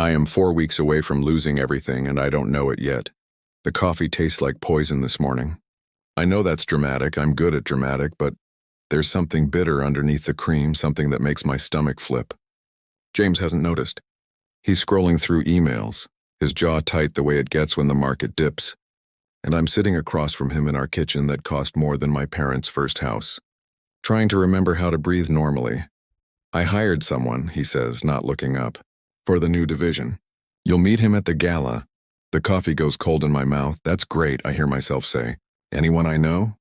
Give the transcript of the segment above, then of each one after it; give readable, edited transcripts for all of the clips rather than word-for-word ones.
I am 4 weeks away from losing everything, and I don't know it yet. The coffee tastes like poison this morning. I know that's dramatic, I'm good at dramatic, but there's something bitter underneath the cream, something that makes my stomach flip. James hasn't noticed. He's scrolling through emails, his jaw tight the way it gets when the market dips. And I'm sitting across from him in our kitchen that cost more than my parents' first house, trying to remember how to breathe normally. I hired someone, he says, not looking up, for the new division. You'll meet him at the gala. The coffee goes cold in my mouth. That's great, I hear myself say. Anyone I know?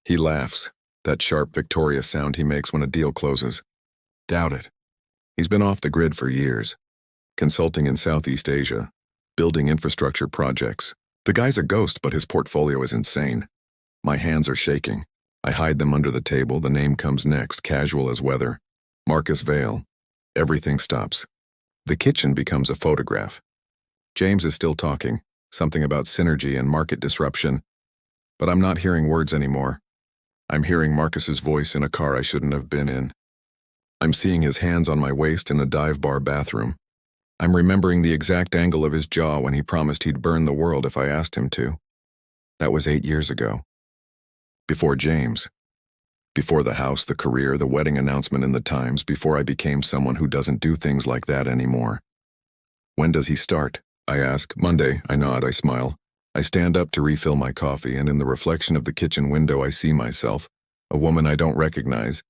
He laughs, that sharp, victorious sound he makes when a deal closes. Doubt it. He's been off the grid for years, consulting in Southeast Asia, building infrastructure projects. The guy's a ghost, but his portfolio is insane. My hands are shaking. I hide them under the table. The name comes next, casual as weather. Marcus Vale. Everything stops. The kitchen becomes a photograph. James is still talking, something about synergy and market disruption, but I'm not hearing words anymore. I'm hearing Marcus's voice in a car I shouldn't have been in. I'm seeing his hands on my waist in a dive bar bathroom. I'm remembering the exact angle of his jaw when he promised he'd burn the world if I asked him to. That was 8 years ago. Before James. Before the house, the career, the wedding announcement in the Times, before I became someone who doesn't do things like that anymore. When does he start? I ask. Monday, I nod, I smile. I stand up to refill my coffee, and in the reflection of the kitchen window I see myself, a woman I don't recognize,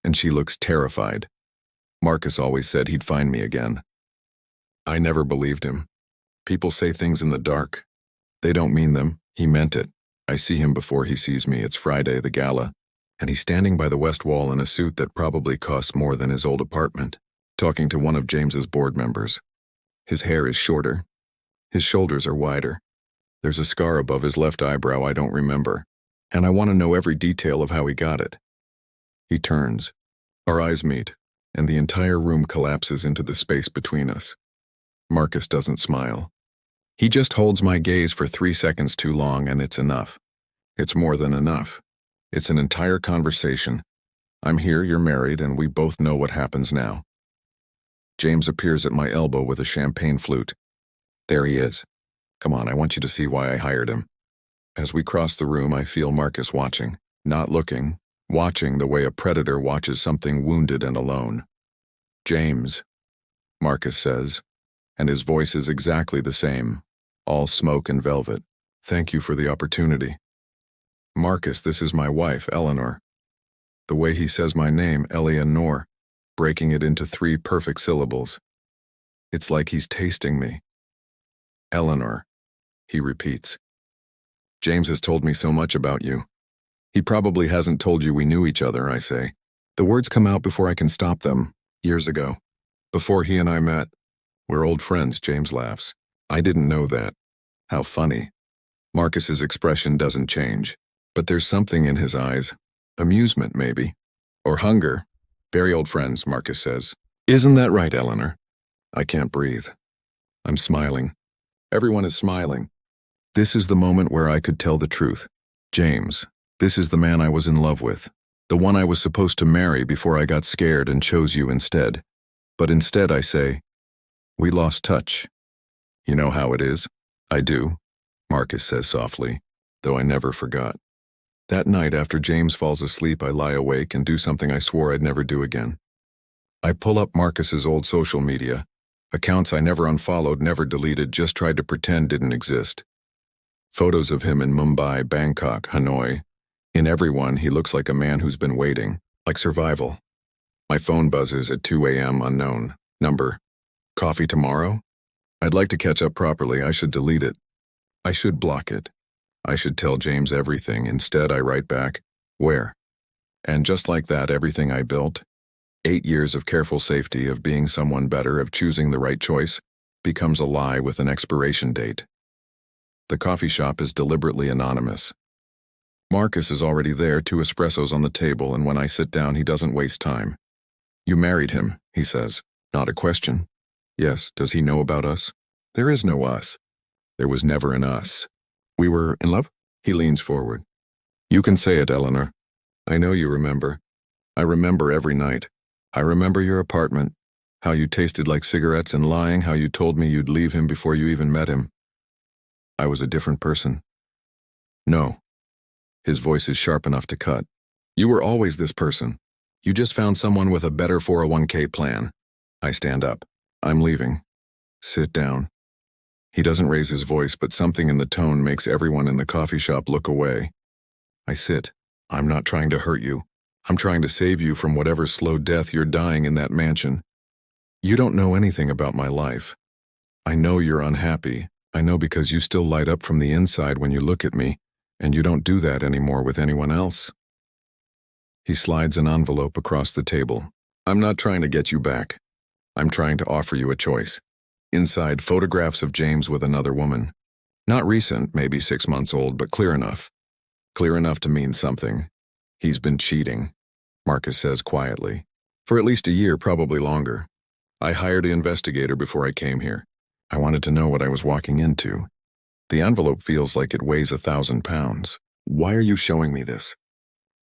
and she looks terrified. Marcus always said he'd find me again. I never believed him. People say things in the dark. They don't mean them. He meant it. I see him before he sees me. It's Friday, the gala, and he's standing by the west wall in a suit that probably costs more than his old apartment, talking to one of James's board members. His hair is shorter. His shoulders are wider. There's a scar above his left eyebrow I don't remember, and I want to know every detail of how he got it. He turns. Our eyes meet, and the entire room collapses into the space between us. Marcus doesn't smile. He just holds my gaze for 3 seconds too long, and it's enough. It's more than enough. It's an entire conversation. I'm here, you're married, and we both know what happens now. James appears at my elbow with a champagne flute. There he is. Come on, I want you to see why I hired him. As we cross the room, I feel Marcus watching, not looking, watching the way a predator watches something wounded and alone. James, Marcus says, and his voice is exactly the same, all smoke and velvet. Thank you for the opportunity. Marcus, this is my wife, Eleanor. The way he says my name, Eleanor, breaking it into 3 perfect syllables. It's like he's tasting me. Eleanor, he repeats. James has told me so much about you. He probably hasn't told you we knew each other, I say. The words come out before I can stop them, years ago. Before he and I met. We're old friends, James laughs. I didn't know that. How funny. Marcus's expression doesn't change, but there's something in his eyes. Amusement, maybe. Or hunger. Very old friends, Marcus says. Isn't that right, Eleanor? I can't breathe. I'm smiling. Everyone is smiling. This is the moment where I could tell the truth. James, this is the man I was in love with. The one I was supposed to marry before I got scared and chose you instead. But instead I say, we lost touch. You know how it is? I do, Marcus says softly, though I never forgot. That night after James falls asleep, I lie awake and do something I swore I'd never do again. I pull up Marcus's old social media, accounts I never unfollowed, never deleted, just tried to pretend didn't exist. Photos of him in Mumbai, Bangkok, Hanoi. In every one, he looks like a man who's been waiting, like survival. My phone buzzes at 2 a.m. unknown. Number. Coffee tomorrow? I'd like to catch up properly. I should delete it. I should block it. I should tell James everything. Instead, I write back, where? And just like that, everything I built, 8 years of careful safety, of being someone better, of choosing the right choice, becomes a lie with an expiration date. The coffee shop is deliberately anonymous. Marcus is already there, 2 espressos on the table, and when I sit down, he doesn't waste time. You married him, he says. Not a question. Yes, does he know about us? There is no us. There was never an us. We were in love? He leans forward. You can say it, Eleanor. I know you remember. I remember every night. I remember your apartment, How you tasted like cigarettes and lying, how you told me you'd leave him before you even met him. I was a different person. No. His voice is sharp enough to cut. You were always this person. You just found someone with a better 401k plan. I stand up. I'm leaving. Sit down. He doesn't raise his voice, but something in the tone makes everyone in the coffee shop look away. I sit. I'm not trying to hurt you. I'm trying to save you from whatever slow death you're dying in that mansion. You don't know anything about my life. I know you're unhappy. I know because you still light up from the inside when you look at me, and you don't do that anymore with anyone else. He slides an envelope across the table. I'm not trying to get you back. I'm trying to offer you a choice. Inside, photographs of James with another woman. Not recent, maybe 6 months old, but clear enough. Clear enough to mean something. He's been cheating, Marcus says quietly. For at least a year, probably longer. I hired an investigator before I came here. I wanted to know what I was walking into. The envelope feels like it weighs 1,000 pounds. Why are you showing me this?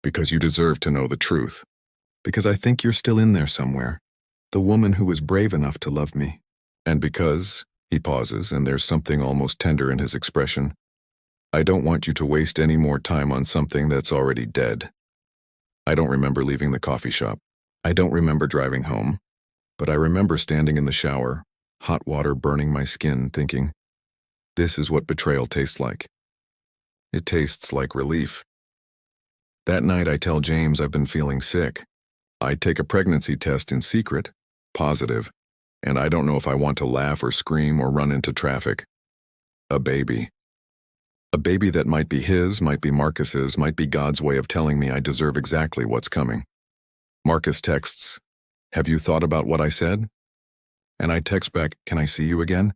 Because you deserve to know the truth. Because I think you're still in there somewhere. The woman who was brave enough to love me. And because, he pauses, and there's something almost tender in his expression, I don't want you to waste any more time on something that's already dead. I don't remember leaving the coffee shop. I don't remember driving home. But I remember standing in the shower, hot water burning my skin, thinking, this is what betrayal tastes like. It tastes like relief. That night I tell James I've been feeling sick. I take a pregnancy test in secret, positive, and I don't know if I want to laugh or scream or run into traffic. A baby. A baby that might be his, might be Marcus's, might be God's way of telling me I deserve exactly what's coming. Marcus texts, have you thought about what I said? And I text back, can I see you again?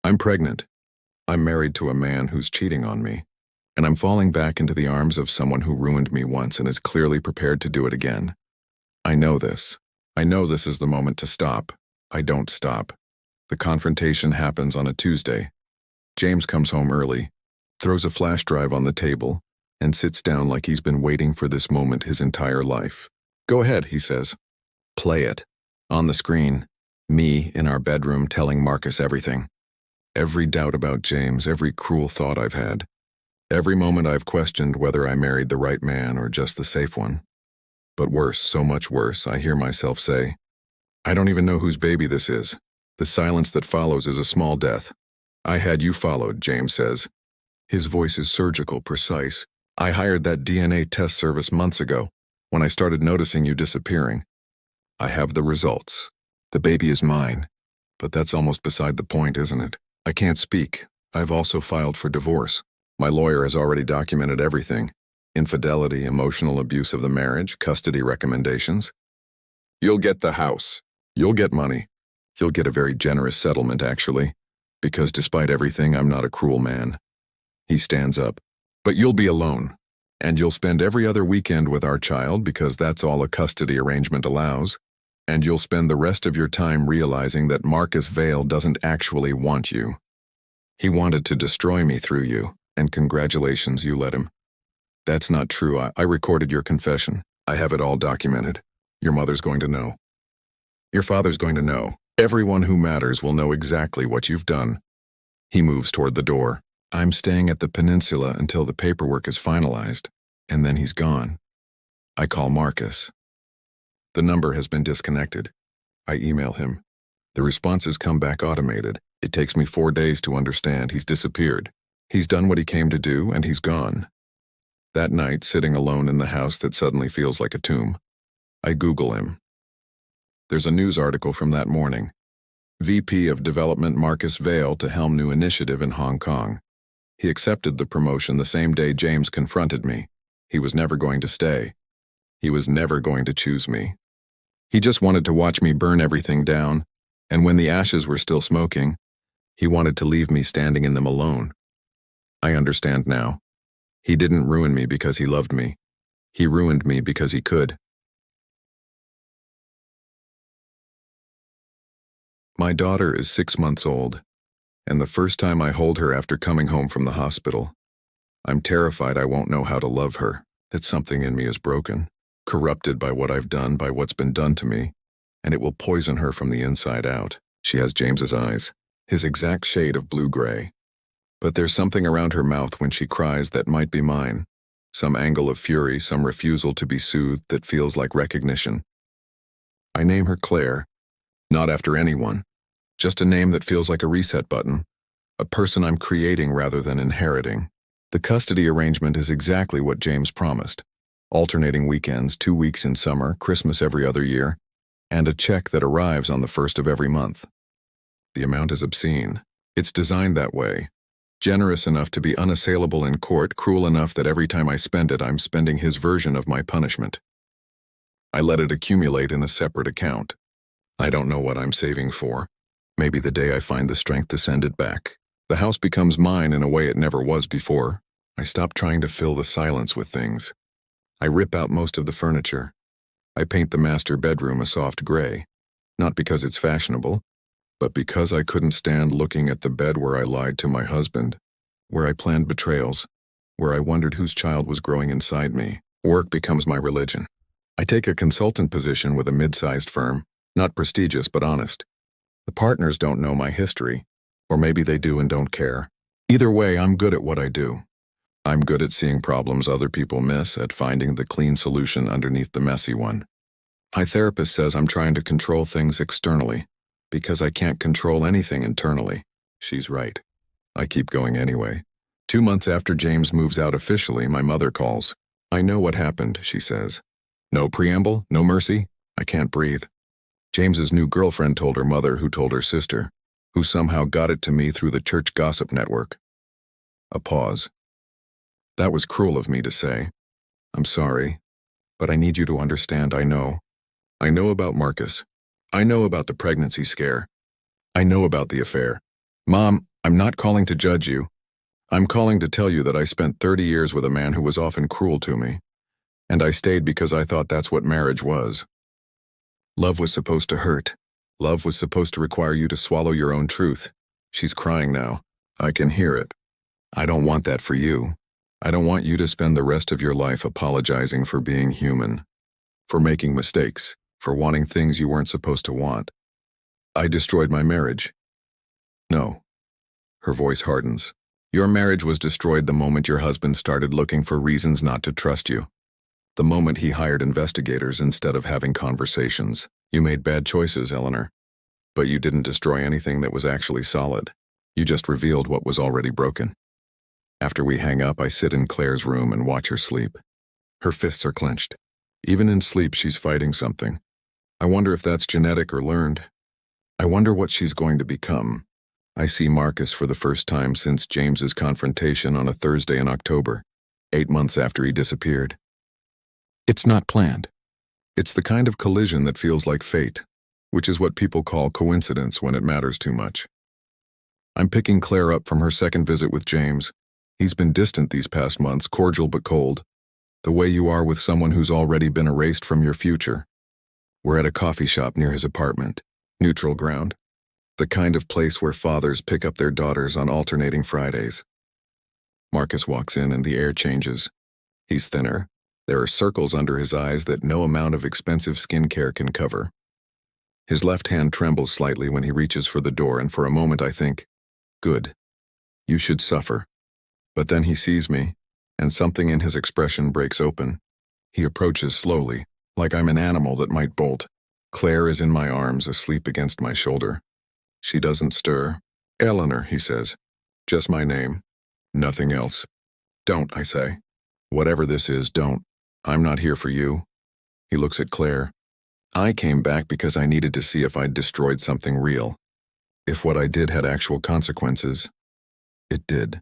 I'm pregnant. I'm married to a man who's cheating on me. And I'm falling back into the arms of someone who ruined me once and is clearly prepared to do it again. I know this. I know this is the moment to stop. I don't stop. The confrontation happens on a Tuesday. James comes home early, throws a flash drive on the table, and sits down like he's been waiting for this moment his entire life. Go ahead, he says. Play it. On the screen, me in our bedroom telling Marcus everything. Every doubt about James, every cruel thought I've had. Every moment I've questioned whether I married the right man or just the safe one. But worse, so much worse, I hear myself say, I don't even know whose baby this is. The silence that follows is a small death. I had you followed, James says. His voice is surgical, precise. I hired that DNA test service months ago, when I started noticing you disappearing. I have the results. The baby is mine. But that's almost beside the point, isn't it? I can't speak. I've also filed for divorce. My lawyer has already documented everything. Infidelity, emotional abuse of the marriage, custody recommendations. You'll get the house. You'll get money. You'll get a very generous settlement, actually. Because despite everything, I'm not a cruel man. He stands up. But you'll be alone. And you'll spend every other weekend with our child because that's all a custody arrangement allows. And you'll spend the rest of your time realizing that Marcus Vale doesn't actually want you. He wanted to destroy me through you, and congratulations, you let him. That's not true. I recorded your confession. I have it all documented. Your mother's going to know. Your father's going to know. Everyone who matters will know exactly what you've done. He moves toward the door. I'm staying at the peninsula until the paperwork is finalized, and then he's gone. I call Marcus. The number has been disconnected. I email him. The responses come back automated. It takes me 4 days to understand he's disappeared. He's done what he came to do, and he's gone. That night, sitting alone in the house that suddenly feels like a tomb, I Google him. There's a news article from that morning. VP of Development Marcus Vale to helm new initiative in Hong Kong. He accepted the promotion the same day James confronted me. He was never going to stay. He was never going to choose me. He just wanted to watch me burn everything down, and when the ashes were still smoking, he wanted to leave me standing in them alone. I understand now. He didn't ruin me because he loved me. He ruined me because he could. My daughter is 6 months old, and the first time I hold her after coming home from the hospital, I'm terrified I won't know how to love her, that something in me is broken, corrupted by what I've done, by what's been done to me. and it will poison her from the inside out. She has James's eyes, his exact shade of blue-gray. But there's something around her mouth when she cries that might be mine. Some angle of fury, some refusal to be soothed that feels like recognition. I name her Claire, not after anyone, just a name that feels like a reset button, a person I'm creating rather than inheriting. The custody arrangement is exactly what James promised. Alternating weekends, 2 weeks in summer, Christmas every other year, and a check that arrives on the first of every month. The amount is obscene. It's designed that way. Generous enough to be unassailable in court, cruel enough that every time I spend it, I'm spending his version of my punishment. I let it accumulate in a separate account. I don't know what I'm saving for. Maybe the day I find the strength to send it back. The house becomes mine in a way it never was before. I stop trying to fill the silence with things. I rip out most of the furniture. I paint the master bedroom a soft gray, not because it's fashionable, but because I couldn't stand looking at the bed where I lied to my husband, where I planned betrayals, where I wondered whose child was growing inside me. Work becomes my religion. I take a consultant position with a mid-sized firm, not prestigious but honest. The partners don't know my history, or maybe they do and don't care. Either way, I'm good at what I do. I'm good at seeing problems other people miss, at finding the clean solution underneath the messy one. My therapist says I'm trying to control things externally, because I can't control anything internally. She's right. I keep going anyway. 2 months after James moves out officially, my mother calls. I know what happened, she says. No preamble, no mercy. I can't breathe. James's new girlfriend told her mother, who told her sister, who somehow got it to me through the church gossip network. A pause. That was cruel of me to say. I'm sorry, but I need you to understand I know. I know about Marcus. I know about the pregnancy scare. I know about the affair. Mom, I'm not calling to judge you. I'm calling to tell you that I spent 30 years with a man who was often cruel to me, and I stayed because I thought that's what marriage was. Love was supposed to hurt. Love was supposed to require you to swallow your own truth. She's crying now. I can hear it. I don't want that for you. I don't want you to spend the rest of your life apologizing for being human, for making mistakes, for wanting things you weren't supposed to want. I destroyed my marriage. No. Her voice hardens. Your marriage was destroyed the moment your husband started looking for reasons not to trust you. The moment he hired investigators instead of having conversations. You made bad choices, Eleanor. But you didn't destroy anything that was actually solid. You just revealed what was already broken. After we hang up, I sit in Claire's room and watch her sleep. Her fists are clenched. Even in sleep, she's fighting something. I wonder if that's genetic or learned. I wonder what she's going to become. I see Marcus for the first time since James's confrontation on a Thursday in October, 8 months after he disappeared. It's not planned. It's the kind of collision that feels like fate, which is what people call coincidence when it matters too much. I'm picking Claire up from her second visit with James. He's been distant these past months, cordial but cold. The way you are with someone who's already been erased from your future. We're at a coffee shop near his apartment, neutral ground. The kind of place where fathers pick up their daughters on alternating Fridays. Marcus walks in and the air changes. He's thinner. There are circles under his eyes that no amount of expensive skincare can cover. His left hand trembles slightly when he reaches for the door, and for a moment I think, good. You should suffer. But then he sees me, and something in his expression breaks open. He approaches slowly, like I'm an animal that might bolt. Claire is in my arms, asleep against my shoulder. She doesn't stir. Eleanor, he says. Just my name. Nothing else. Don't, I say. Whatever this is, don't. I'm not here for you. He looks at Claire. I came back because I needed to see if I'd destroyed something real. If what I did had actual consequences. It did.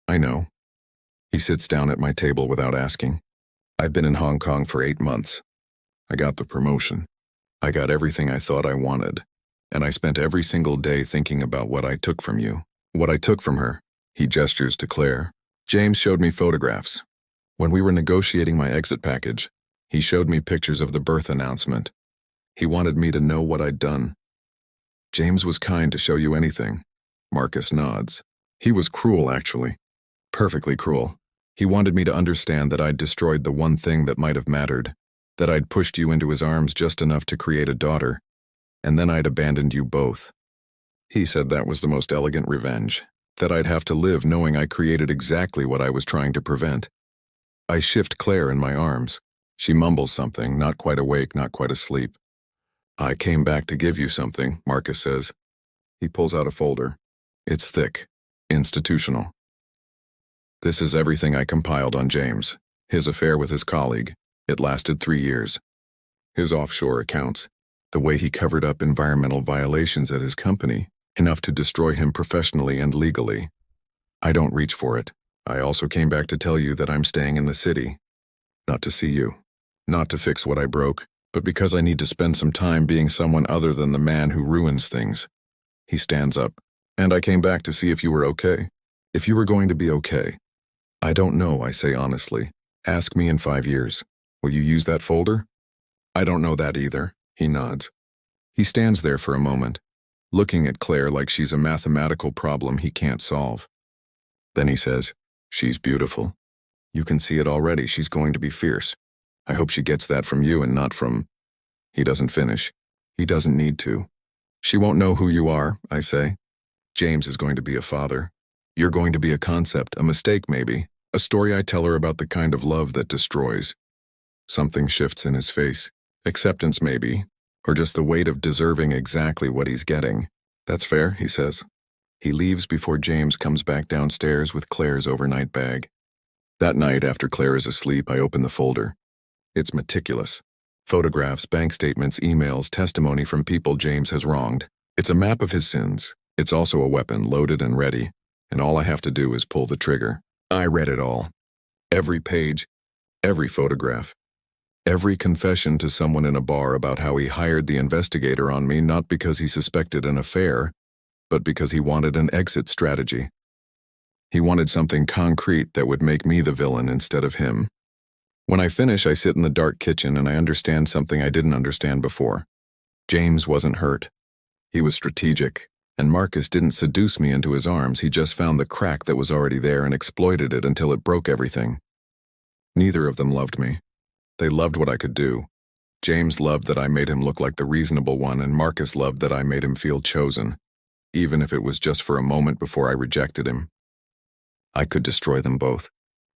I know. He sits down at my table without asking. I've been in Hong Kong for 8 months. I got the promotion. I got everything I thought I wanted. And I spent every single day thinking about what I took from you. What I took from her. He gestures to Claire. James showed me photographs. When we were negotiating my exit package, he showed me pictures of the birth announcement. He wanted me to know what I'd done. James was kind to show you anything. Marcus nods. He was cruel, actually. Perfectly cruel. He wanted me to understand that I'd destroyed the one thing that might have mattered, that I'd pushed you into his arms just enough to create a daughter, and then I'd abandoned you both. He said that was the most elegant revenge, that I'd have to live knowing I created exactly what I was trying to prevent. I shift Claire in my arms. She mumbles something, not quite awake, not quite asleep. I came back to give you something, Marcus says. He pulls out a folder. It's thick, institutional. This is everything I compiled on James, his affair with his colleague. It lasted 3 years. His offshore accounts, the way he covered up environmental violations at his company, enough to destroy him professionally and legally. I don't reach for it. I also came back to tell you that I'm staying in the city. Not to see you. Not to fix what I broke, but because I need to spend some time being someone other than the man who ruins things. He stands up. And I came back to see if you were okay. If you were going to be okay. I don't know, I say honestly. Ask me in 5 years. Will you use that folder? I don't know that either. He nods. He stands there for a moment, looking at Claire like she's a mathematical problem he can't solve. Then he says, she's beautiful. You can see it already. She's going to be fierce. I hope she gets that from you and not from... He doesn't finish. He doesn't need to. She won't know who you are, I say. James is going to be a father. You're going to be a concept, a mistake maybe, a story I tell her about the kind of love that destroys. Something shifts in his face. Acceptance maybe, or just the weight of deserving exactly what he's getting. That's fair, he says. He leaves before James comes back downstairs with Claire's overnight bag. That night, after Claire is asleep, I open the folder. It's meticulous. Photographs, bank statements, emails, testimony from people James has wronged. It's a map of his sins. It's also a weapon, loaded and ready, and all I have to do is pull the trigger. I read it all. Every page, every photograph, every confession to someone in a bar about how he hired the investigator on me not because he suspected an affair, but because he wanted an exit strategy. He wanted something concrete that would make me the villain instead of him. When I finish, I sit in the dark kitchen and I understand something I didn't understand before. James wasn't hurt. He was strategic, and Marcus didn't seduce me into his arms. He just found the crack that was already there and exploited it until it broke everything. Neither of them loved me. They loved what I could do. James loved that I made him look like the reasonable one, and Marcus loved that I made him feel chosen, even if it was just for a moment before I rejected him. I could destroy them both.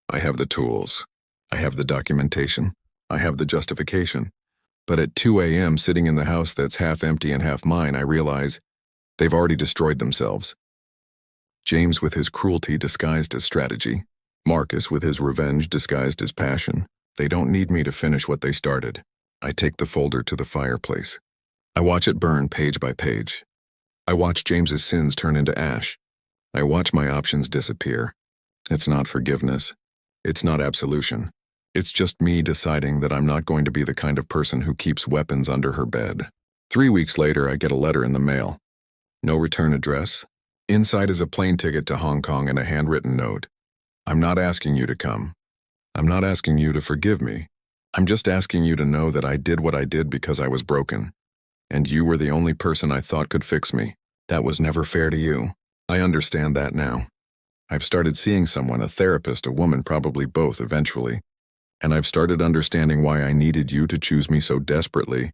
I have the tools. I have the documentation. I have the justification. But at 2 a.m., sitting in the house that's half empty and half mine, I realize they've already destroyed themselves. James with his cruelty disguised as strategy. Marcus with his revenge disguised as passion. They don't need me to finish what they started. I take the folder to the fireplace. I watch it burn page by page. I watch James's sins turn into ash. I watch my options disappear. It's not forgiveness. It's not absolution. It's just me deciding that I'm not going to be the kind of person who keeps weapons under her bed. 3 weeks later, I get a letter in the mail. No return address. Inside is a plane ticket to Hong Kong and a handwritten note. I'm not asking you to come. I'm not asking you to forgive me. I'm just asking you to know that I did what I did because I was broken. And you were the only person I thought could fix me. That was never fair to you. I understand that now. I've started seeing someone, a therapist, a woman, probably both eventually. And I've started understanding why I needed you to choose me so desperately,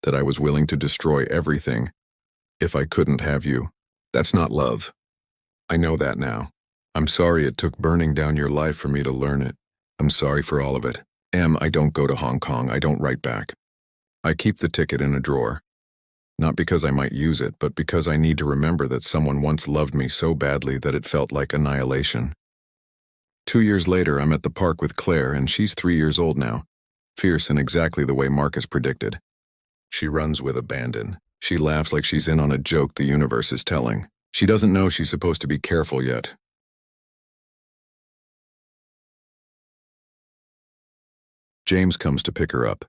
that I was willing to destroy everything if I couldn't have you. That's not love. I know that now. I'm sorry it took burning down your life for me to learn it. I'm sorry for all of it. I don't go to Hong Kong. I don't write back. I keep the ticket in a drawer. Not because I might use it, but because I need to remember that someone once loved me so badly that it felt like annihilation. 2 years later, I'm at the park with Claire, and she's 3 years old now, fierce in exactly the way Marcus predicted. She runs with abandon. She laughs like she's in on a joke the universe is telling. She doesn't know she's supposed to be careful yet. James comes to pick her up.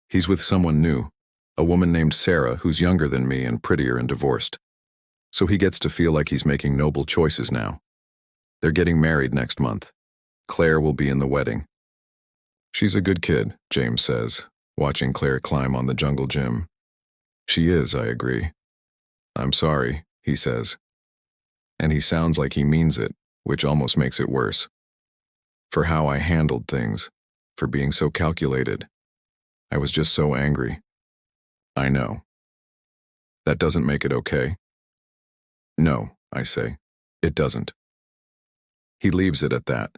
He's with someone new, a woman named Sarah who's younger than me and prettier and divorced. So he gets to feel like he's making noble choices now. They're getting married next month. Claire will be in the wedding. She's a good kid, James says, watching Claire climb on the jungle gym. She is, I agree. I'm sorry, he says. And he sounds like he means it, which almost makes it worse. For how I handled things, for being so calculated. I was just so angry. I know. That doesn't make it okay. No, I say. It doesn't. He leaves it at that.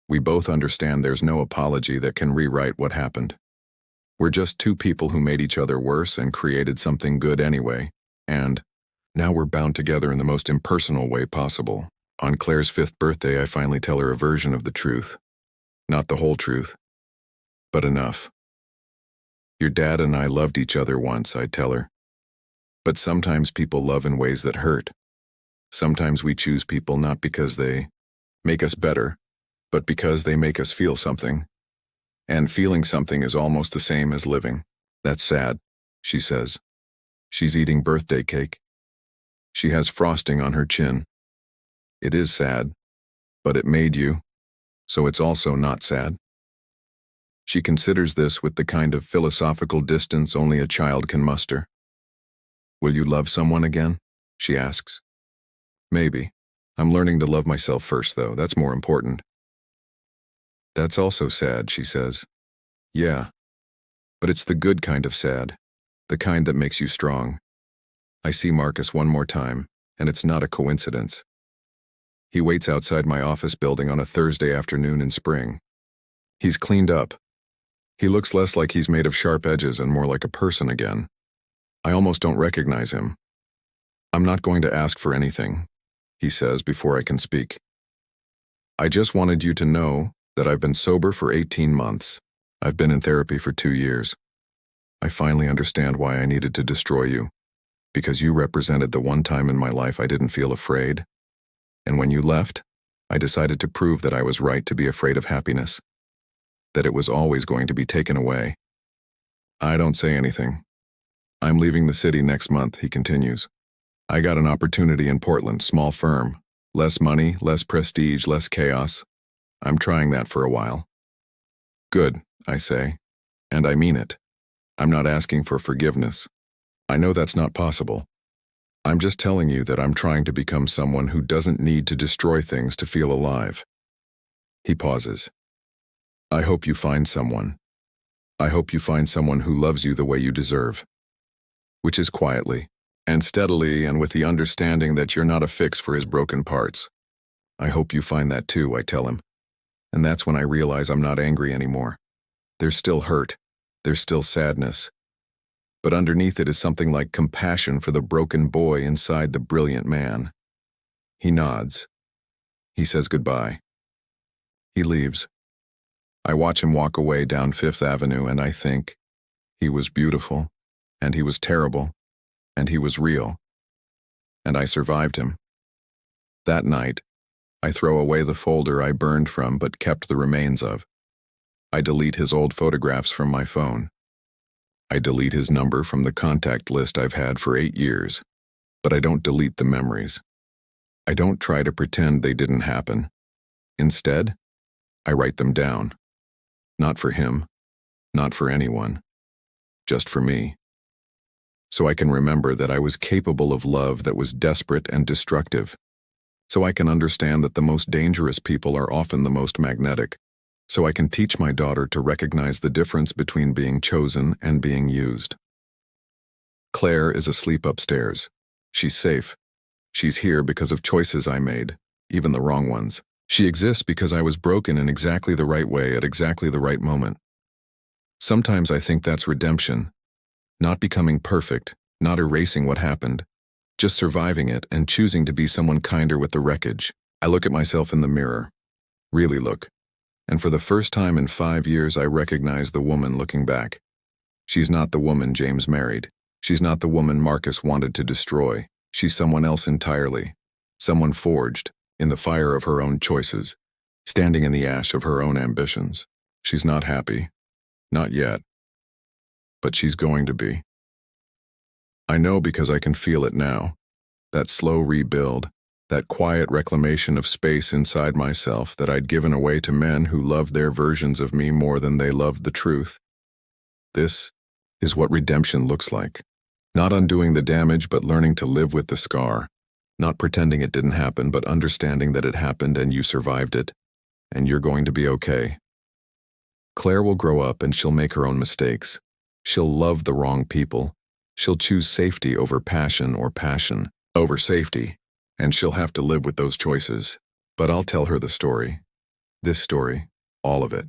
We both understand there's no apology that can rewrite what happened. We're just two people who made each other worse and created something good anyway, and now we're bound together in the most impersonal way possible. On Claire's 5th birthday, I finally tell her a version of the truth. Not the whole truth, but enough. Your dad and I loved each other once, I tell her. But sometimes people love in ways that hurt. Sometimes we choose people not because they make us better, but because they make us feel something. And feeling something is almost the same as living. That's sad, she says. She's eating birthday cake. She has frosting on her chin. It is sad, but it made you, so it's also not sad. She considers this with the kind of philosophical distance only a child can muster. Will you love someone again? She asks. Maybe. I'm learning to love myself first, though. That's more important. That's also sad, she says. Yeah. But it's the good kind of sad. The kind that makes you strong. I see Marcus one more time, and it's not a coincidence. He waits outside my office building on a Thursday afternoon in spring. He's cleaned up. He looks less like he's made of sharp edges and more like a person again. I almost don't recognize him. I'm not going to ask for anything, he says before I can speak. I just wanted you to know that I've been sober for 18 months. I've been in therapy for 2 years. I finally understand why I needed to destroy you, because you represented the one time in my life I didn't feel afraid. And when you left, I decided to prove that I was right to be afraid of happiness, that it was always going to be taken away. I don't say anything. I'm leaving the city next month, he continues. I got an opportunity in Portland, small firm. Less money, less prestige, less chaos. I'm trying that for a while. Good, I say, and I mean it. I'm not asking for forgiveness. I know that's not possible. I'm just telling you that I'm trying to become someone who doesn't need to destroy things to feel alive. He pauses. I hope you find someone. I hope you find someone who loves you the way you deserve. Which is quietly, and steadily, and with the understanding that you're not a fix for his broken parts. I hope you find that too, I tell him. And that's when I realize I'm not angry anymore. There's still hurt. There's still sadness. But underneath it is something like compassion for the broken boy inside the brilliant man. He nods. He says goodbye. He leaves. I watch him walk away down 5th Avenue and I think, he was beautiful, and he was terrible, and he was real. And I survived him. That night, I throw away the folder I burned from but kept the remains of. I delete his old photographs from my phone. I delete his number from the contact list I've had for 8 years, but I don't delete the memories. I don't try to pretend they didn't happen. Instead, I write them down. Not for him, not for anyone, just for me. So I can remember that I was capable of love that was desperate and destructive. So I can understand that the most dangerous people are often the most magnetic. So I can teach my daughter to recognize the difference between being chosen and being used. Claire is asleep upstairs. She's safe. She's here because of choices I made, even the wrong ones. She exists because I was broken in exactly the right way at exactly the right moment. Sometimes I think that's redemption. Not becoming perfect, not erasing what happened, just surviving it and choosing to be someone kinder with the wreckage. I look at myself in the mirror. Really look. And for the first time in 5 years I recognize the woman looking back. She's not the woman James married. She's not the woman Marcus wanted to destroy. She's someone else entirely. Someone forged, in the fire of her own choices, standing in the ash of her own ambitions. She's not happy. Not yet. But she's going to be. I know because I can feel it now. That slow rebuild, that quiet reclamation of space inside myself that I'd given away to men who loved their versions of me more than they loved the truth. This is what redemption looks like. Not undoing the damage, but learning to live with the scar. Not pretending it didn't happen, but understanding that it happened and you survived it. And you're going to be okay. Claire will grow up and she'll make her own mistakes. She'll love the wrong people. She'll choose safety over passion or passion over safety, and she'll have to live with those choices. But I'll tell her the story. This story, all of it.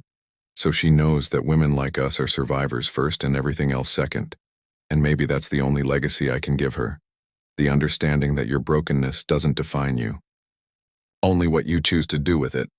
So she knows that women like us are survivors first and everything else second. And maybe that's the only legacy I can give her. The understanding that your brokenness doesn't define you. Only what you choose to do with it.